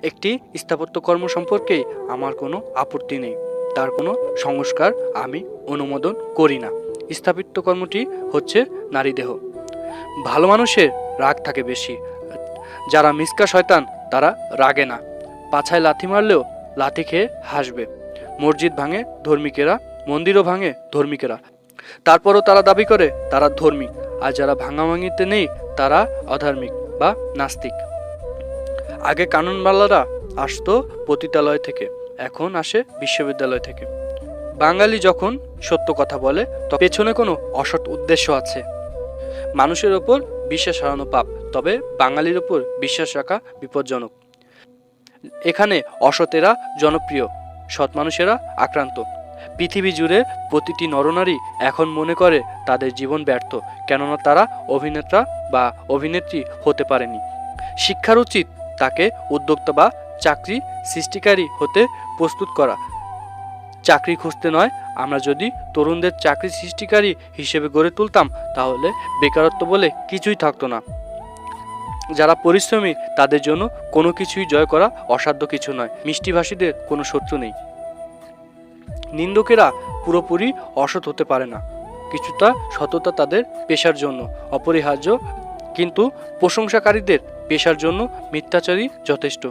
একটি স্থাপত্যকর্ম সম্পর্কে আমার কোনো আপত্তি নেই, তার কোনো সংস্কার আমি অনুমোদন করি না। স্থাপত্যকর্মটি হচ্ছে নারী দেহ। ভালো মানুষের রাগ থাকে বেশি, যারা মিসকা শয়তান তারা রাগে না। পাছায় লাথি মারলেও লাথি খেয়ে হাসবে। মসজিদ ভাঙে ধর্মিকেরা, মন্দিরও ভাঙে ধর্মিকেরা, তারপরও তারা দাবি করে তারা ধর্মী। আর যারা ভাঙাভাঙিতে নেই তারা অধার্মিক বা নাস্তিক। আগে কানুনবালারা আসতো পতিতালয় থেকে, এখন আসে বিশ্ববিদ্যালয় থেকে। বাঙালি যখন সত্য কথা বলে তো পেছনে কোনো অসৎ উদ্দেশ্য আছে। মানুষের ওপর বিশ্বাস হারানো পাপ, তবে বাঙালির ওপর বিশ্বাস রাখা বিপজ্জনক। এখানে অসতেরা জনপ্রিয়, সৎ মানুষেরা আক্রান্ত। পৃথিবী জুড়ে প্রতিটি নরনারী এখন মনে করে তাদের জীবন ব্যর্থ, কেননা তারা অভিনেতা বা অভিনেত্রী হতে পারেনি। শিক্ষার উচিত তাকে উদ্যোক্তা বা চাকরি সৃষ্টিকারী হতে প্রস্তুত করা, চাকরি খুঁজতে নয়। আমরা যদি তরুণদের চাকরি সৃষ্টিকারী হিসেবে গড়ে তুলতাম, তাহলে বেকারত্ব বলে কিছুই থাকতো না। যারা পরিশ্রমী তাদের জন্য কোনো কিছুই জয় করা অসাধ্য কিছু নয়। মিষ্টিভাষীদের কোনো শত্রু নেই। নিন্দুকেরা পুরোপুরি অসৎ হতে পারে না, কিছুটা সততা তাদের পেশার জন্য অপরিহার্য, কিন্তু প্রশংসাকারীদের পেশার জন্য মিথ্যাচারই যথেষ্ট।